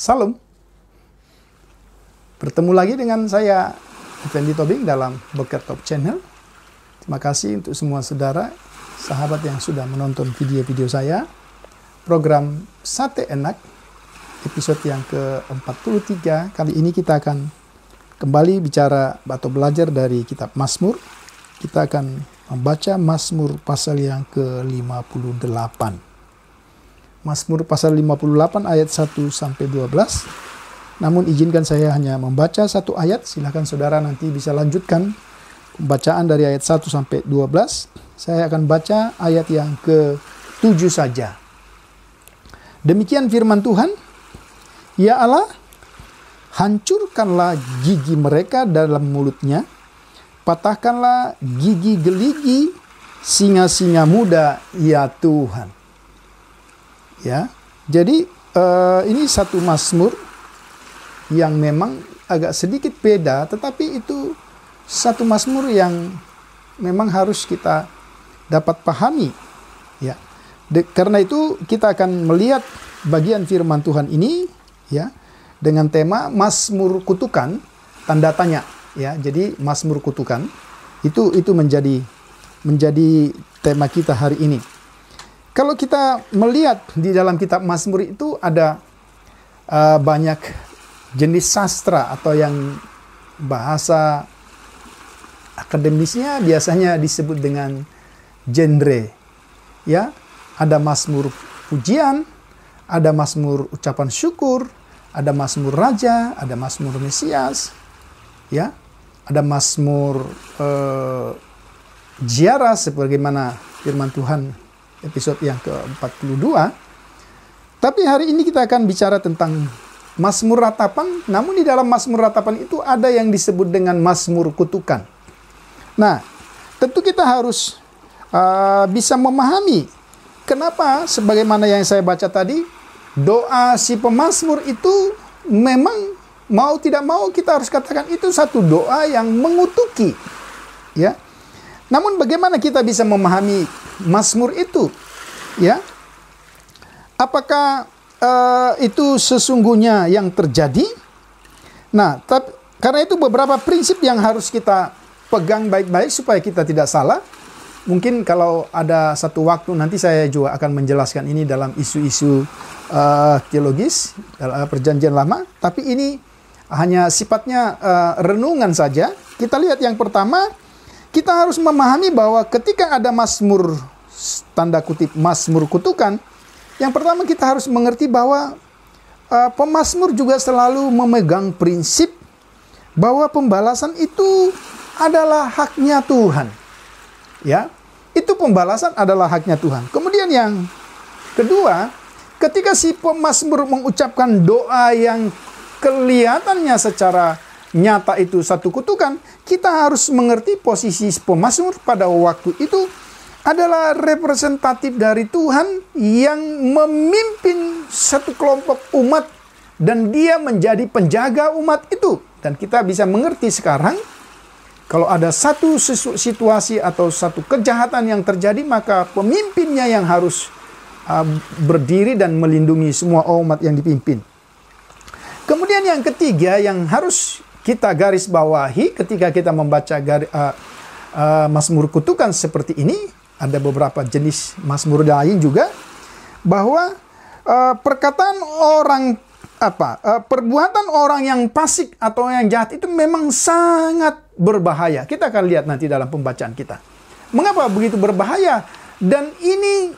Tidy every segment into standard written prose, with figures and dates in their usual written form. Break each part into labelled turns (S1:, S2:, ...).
S1: Salam. Bertemu lagi dengan saya, Effendi Tobing, dalam Boker Top Channel. Terima kasih untuk semua saudara, sahabat yang sudah menonton video-video saya. Program Sate Enak, episode yang ke-43. Kali ini kita akan kembali bicara atau belajar dari kitab Mazmur. Kita akan membaca Mazmur pasal yang ke-58. Mazmur pasal 58 ayat 1 sampai 12. Namun izinkan saya hanya membaca satu ayat. Silakan saudara nanti bisa lanjutkan pembacaan dari ayat 1 sampai 12. Saya akan baca ayat yang ke-7 saja. Demikian firman Tuhan. Ya Allah, hancurkanlah gigi mereka dalam mulutnya. Patahkanlah gigi geligi singa-singa muda, ya Tuhan. Ya, jadi ini satu mazmur yang memang agak sedikit beda, tetapi itu satu mazmur yang memang harus kita dapat pahami. Ya, karena itu kita akan melihat bagian firman Tuhan ini, ya, dengan tema mazmur kutukan, tanda tanya. Ya, jadi mazmur kutukan itu menjadi tema kita hari ini. Kalau kita melihat di dalam kitab Mazmur itu ada banyak jenis sastra atau yang bahasa akademisnya biasanya disebut dengan genre. Ya, ada Mazmur pujian, ada Mazmur ucapan syukur, ada Mazmur raja, ada Mazmur Mesias, ya, ada Mazmur ziarah sebagaimana firman Tuhan episode yang ke-42. Tapi hari ini kita akan bicara tentang Mazmur ratapan. Namun di dalam Mazmur ratapan itu ada yang disebut dengan Mazmur kutukan. Nah, tentu kita harus bisa memahami kenapa, sebagaimana yang saya baca tadi, doa si pemazmur itu memang mau tidak mau kita harus katakan itu satu doa yang mengutuki. Ya. Namun bagaimana kita bisa memahami Mazmur itu? Ya, apakah itu sesungguhnya yang terjadi? Nah, karena itu beberapa prinsip yang harus kita pegang baik-baik supaya kita tidak salah. Mungkin kalau ada satu waktu nanti saya juga akan menjelaskan ini dalam isu-isu teologis dalam Perjanjian Lama. Tapi ini hanya sifatnya renungan saja. Kita lihat yang pertama. Kita harus memahami bahwa ketika ada mazmur, tanda kutip mazmur kutukan, yang pertama kita harus mengerti bahwa pemazmur juga selalu memegang prinsip bahwa pembalasan itu adalah haknya Tuhan. Ya, itu pembalasan adalah haknya Tuhan. Kemudian yang kedua, ketika si pemazmur mengucapkan doa yang kelihatannya secara nyata itu satu kutukan, kita harus mengerti posisi pemazmur pada waktu itu adalah representatif dari Tuhan yang memimpin satu kelompok umat dan dia menjadi penjaga umat itu. Dan kita bisa mengerti sekarang kalau ada satu situasi atau satu kejahatan yang terjadi, maka pemimpinnya yang harus berdiri dan melindungi semua umat yang dipimpin. Kemudian yang ketiga yang harus kita garis bawahi ketika kita membaca Mazmur kutukan seperti ini, ada beberapa jenis Mazmur lain juga, bahwa perkataan orang perbuatan orang yang fasik atau yang jahat itu memang sangat berbahaya. Kita akan lihat nanti dalam pembacaan kita. Mengapa begitu berbahaya? Dan ini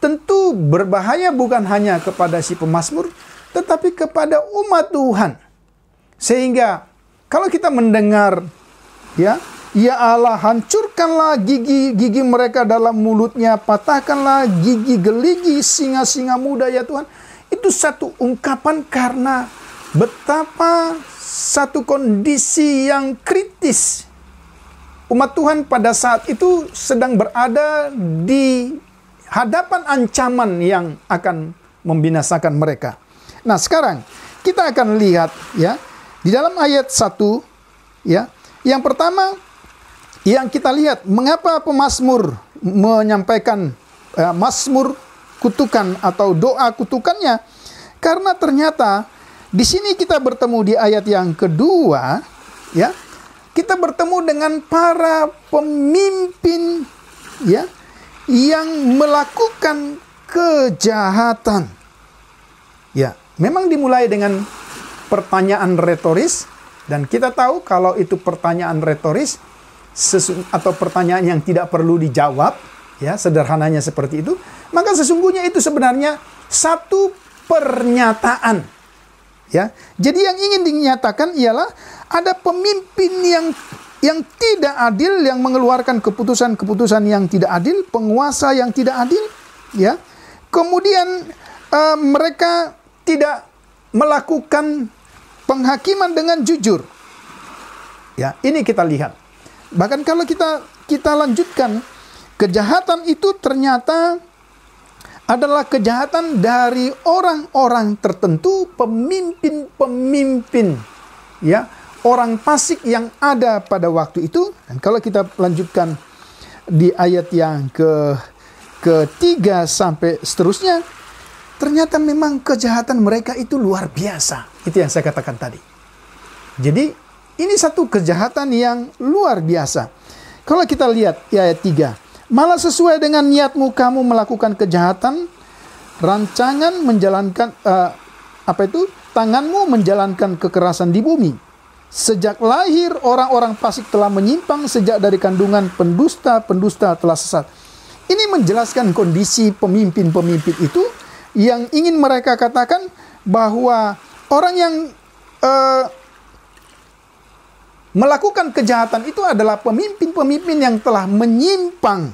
S1: tentu berbahaya bukan hanya kepada si pemazmur, tetapi kepada umat Tuhan. Sehingga kalau kita mendengar, ya Allah, hancurkanlah gigi-gigi mereka dalam mulutnya, patahkanlah gigi geligi singa-singa muda ya Tuhan. Itu satu ungkapan karena betapa satu kondisi yang kritis. Umat Tuhan pada saat itu sedang berada di hadapan ancaman yang akan membinasakan mereka. Nah, sekarang kita akan lihat ya di dalam ayat 1 ya. Yang pertama yang kita lihat, mengapa pemazmur menyampaikan mazmur kutukan atau doa kutukannya? Karena ternyata di sini kita bertemu di ayat yang kedua, ya. Kita bertemu dengan para pemimpin ya yang melakukan kejahatan. Ya, memang dimulai dengan pertanyaan retoris, dan kita tahu kalau itu pertanyaan retoris atau pertanyaan yang tidak perlu dijawab, ya, sederhananya seperti itu, maka sesungguhnya itu sebenarnya satu pernyataan. Ya, jadi yang ingin dinyatakan ialah ada pemimpin yang tidak adil, yang mengeluarkan keputusan-keputusan yang tidak adil, penguasa yang tidak adil, ya. Kemudian mereka tidak melakukan penghakiman dengan jujur. Ya, ini kita lihat. Bahkan kalau kita lanjutkan, kejahatan itu ternyata adalah kejahatan dari orang-orang tertentu, pemimpin-pemimpin, ya, orang fasik yang ada pada waktu itu. Dan kalau kita lanjutkan di ayat yang ketiga sampai seterusnya, ternyata memang kejahatan mereka itu luar biasa. Itu yang saya katakan tadi. Jadi ini satu kejahatan yang luar biasa. Kalau kita lihat di ayat 3, malah sesuai dengan niatmu kamu melakukan kejahatan, rancangan menjalankan tanganmu menjalankan kekerasan di bumi. Sejak lahir orang-orang fasik telah menyimpang, sejak dari kandungan pendusta-pendusta telah sesat. Ini menjelaskan kondisi pemimpin-pemimpin itu yang ingin mereka katakan bahwa orang yang melakukan kejahatan itu adalah pemimpin-pemimpin yang telah menyimpang,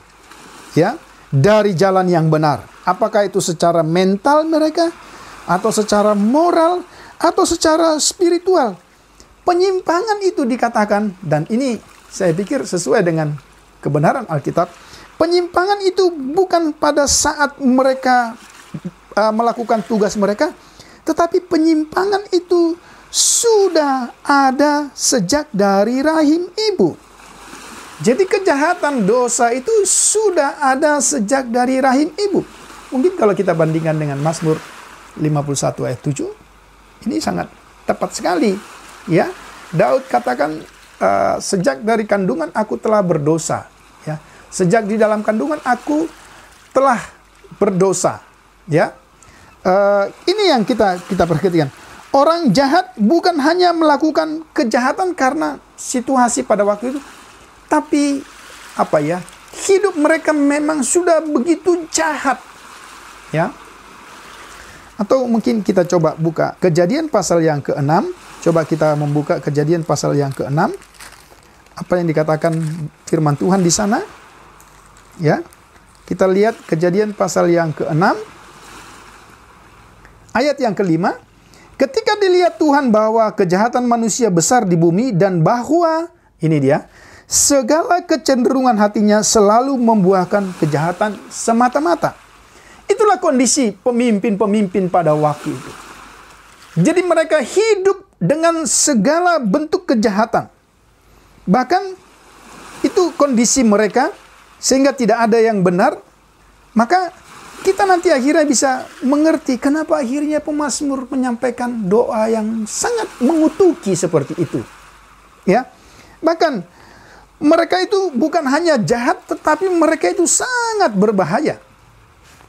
S1: ya, dari jalan yang benar. Apakah itu secara mental mereka, atau secara moral, atau secara spiritual. Penyimpangan itu dikatakan, dan ini saya pikir sesuai dengan kebenaran Alkitab. Penyimpangan itu bukan pada saat mereka melakukan tugas mereka, tetapi penyimpangan itu sudah ada sejak dari rahim ibu. Jadi kejahatan dosa itu sudah ada sejak dari rahim ibu. Mungkin kalau kita bandingkan dengan Mazmur 51 ayat 7, ini sangat tepat sekali. Ya, Daud katakan, sejak dari kandungan aku telah berdosa. Ya, sejak di dalam kandungan aku telah berdosa. Ya, ini yang kita perhatikan. Orang jahat bukan hanya melakukan kejahatan karena situasi pada waktu itu, tapi hidup mereka memang sudah begitu jahat, ya. Atau mungkin kita coba buka Kejadian pasal yang ke-6. Coba kita membuka Kejadian pasal yang ke-6. Apa yang dikatakan firman Tuhan di sana? Ya. Kita lihat Kejadian pasal yang ke-6. Ayat yang ke-5. Ketika dilihat Tuhan bahwa kejahatan manusia besar di bumi dan bahwa, ini dia, segala kecenderungan hatinya selalu membuahkan kejahatan semata-mata. Itulah kondisi pemimpin-pemimpin pada waktu itu. Jadi mereka hidup dengan segala bentuk kejahatan. Bahkan itu kondisi mereka sehingga tidak ada yang benar. Maka kita nanti akhirnya bisa mengerti kenapa akhirnya pemazmur menyampaikan doa yang sangat mengutuki seperti itu. Ya. Bahkan mereka itu bukan hanya jahat, tetapi mereka itu sangat berbahaya.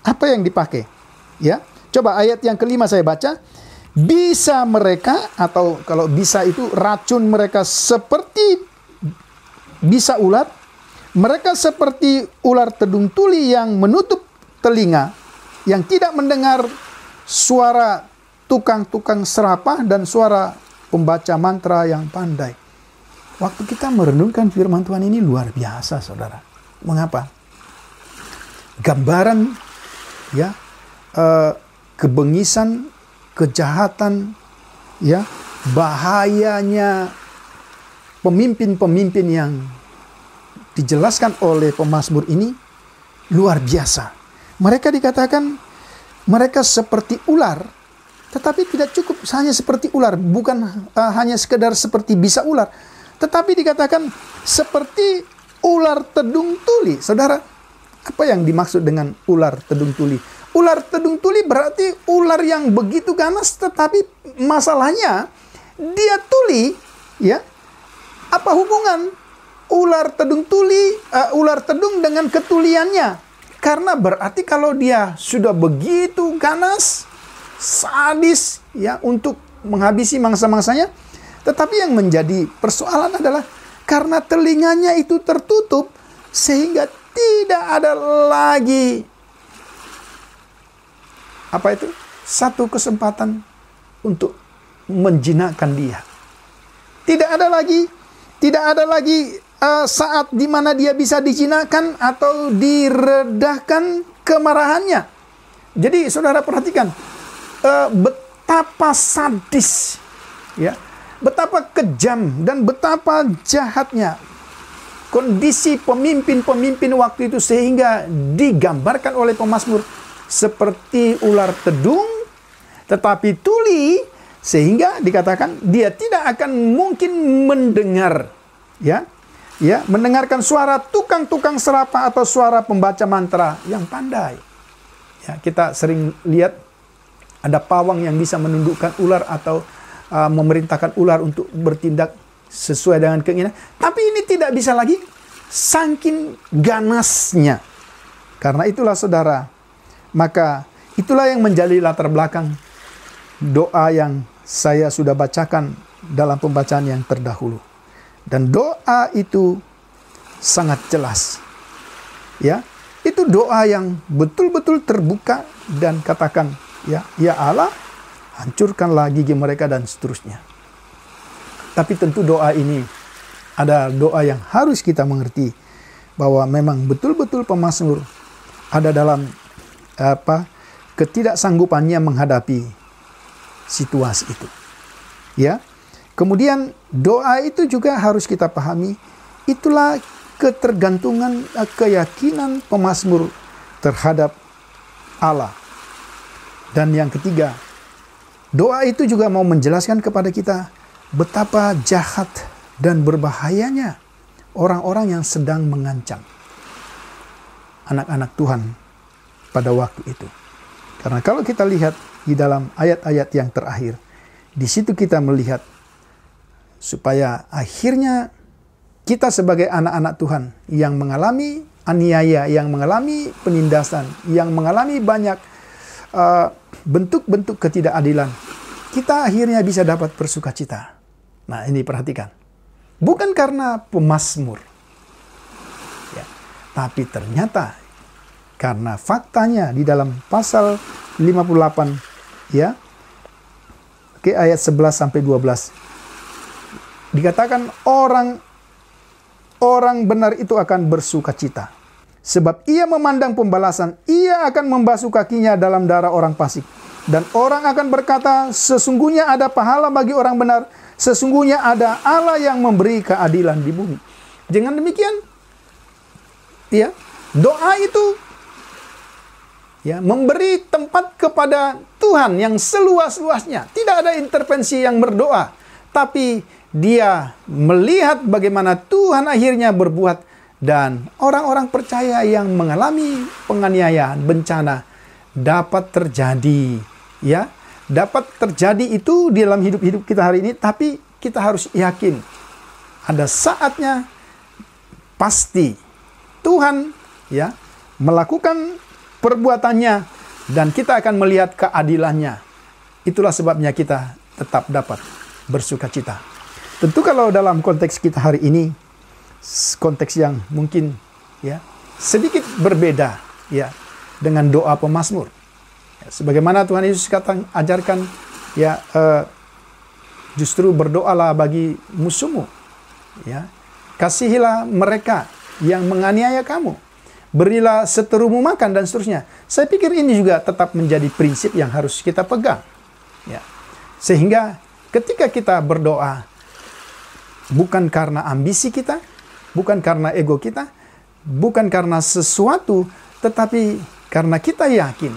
S1: Apa yang dipakai? Ya. Coba ayat yang ke-5 saya baca. Bisa mereka, atau kalau bisa itu racun mereka seperti bisa ular. Mereka seperti ular tedung tuli yang menutup telinga, yang tidak mendengar suara tukang-tukang serapah dan suara pembaca mantra yang pandai. Waktu kita merenungkan firman Tuhan ini luar biasa, saudara. Mengapa? Gambaran ya kebengisan, kejahatan, ya bahayanya pemimpin-pemimpin yang dijelaskan oleh pemazmur ini luar biasa. Mereka dikatakan mereka seperti ular, tetapi tidak cukup hanya seperti ular, bukan hanya sekedar seperti bisa ular, tetapi dikatakan seperti ular tedung tuli. Saudara, apa yang dimaksud dengan ular tedung tuli? Ular tedung tuli berarti ular yang begitu ganas, tetapi masalahnya dia tuli, ya. Apa hubungan ular tedung tuli, ular tedung dengan ketuliannya? Karena berarti kalau dia sudah begitu ganas, sadis, ya, untuk menghabisi mangsa-mangsanya, tetapi yang menjadi persoalan adalah karena telinganya itu tertutup, sehingga tidak ada lagi apa itu? Satu kesempatan untuk menjinakkan dia. Tidak ada lagi saat di mana dia bisa dijinakkan atau diredahkan kemarahannya. Jadi saudara perhatikan betapa sadis, ya, betapa kejam dan betapa jahatnya kondisi pemimpin-pemimpin waktu itu, sehingga digambarkan oleh pemazmur seperti ular tedung tetapi tuli, sehingga dikatakan dia tidak akan mungkin mendengar, ya, mendengarkan suara tukang-tukang serapah atau suara pembaca mantra yang pandai. Ya, kita sering lihat ada pawang yang bisa menundukkan ular atau memerintahkan ular untuk bertindak sesuai dengan keinginan. Tapi ini tidak bisa lagi, saking ganasnya. Karena itulah saudara, maka itulah yang menjadi latar belakang doa yang saya sudah bacakan dalam pembacaan yang terdahulu. Dan doa itu sangat jelas. Ya, itu doa yang betul-betul terbuka dan katakan, ya Allah, hancurkanlah gigi mereka dan seterusnya. Tapi tentu doa ini ada doa yang harus kita mengerti, bahwa memang betul-betul pemazmur ada dalam ketidaksanggupannya menghadapi situasi itu. Ya. Kemudian doa itu juga harus kita pahami, itulah ketergantungan, keyakinan pemazmur terhadap Allah. Dan yang ketiga, doa itu juga mau menjelaskan kepada kita betapa jahat dan berbahayanya orang-orang yang sedang mengancam anak-anak Tuhan pada waktu itu. Karena kalau kita lihat di dalam ayat-ayat yang terakhir, di situ kita melihat supaya akhirnya kita sebagai anak-anak Tuhan yang mengalami aniaya, yang mengalami penindasan, yang mengalami banyak bentuk-bentuk ketidakadilan, kita akhirnya bisa dapat bersukacita. Nah, ini perhatikan. Bukan karena pemazmur, ya, tapi ternyata karena faktanya di dalam pasal 58, ya, ayat 11 sampai 12. Dikatakan orang benar itu akan bersukacita, sebab ia memandang pembalasan, ia akan membasuh kakinya dalam darah orang fasik. Dan orang akan berkata, sesungguhnya ada pahala bagi orang benar, sesungguhnya ada Allah yang memberi keadilan di bumi. Jangan demikian, ya, doa itu, ya, memberi tempat kepada Tuhan yang seluas-luasnya. Tidak ada intervensi yang berdoa, tapi dia melihat bagaimana Tuhan akhirnya berbuat, dan orang-orang percaya yang mengalami penganiayaan, bencana dapat terjadi, ya, dapat terjadi itu di dalam hidup kita hari ini. Tapi kita harus yakin ada saatnya pasti Tuhan, ya, melakukan perbuatannya dan kita akan melihat keadilannya. itulah sebabnya kita tetap dapat bersuka cita. Tentu kalau dalam konteks kita hari ini, konteks yang mungkin ya sedikit berbeda ya dengan doa pemazmur. Sebagaimana Tuhan Yesus ajarkan ya, justru berdoalah bagi musuhmu, ya, kasihilah mereka yang menganiaya kamu, berilah seterumu makan, dan seterusnya. Saya pikir ini juga tetap menjadi prinsip yang harus kita pegang, ya. Sehingga ketika kita berdoa, bukan karena ambisi kita, bukan karena ego kita, bukan karena sesuatu, tetapi karena kita yakin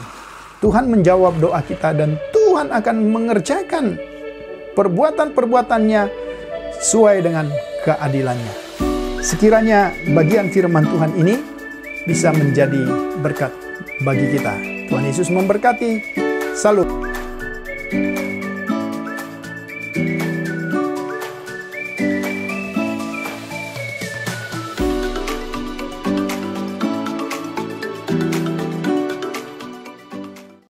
S1: Tuhan menjawab doa kita dan Tuhan akan mengerjakan perbuatan-perbuatannya sesuai dengan keadilannya. Sekiranya bagian firman Tuhan ini bisa menjadi berkat bagi kita. Tuhan Yesus memberkati. Salut.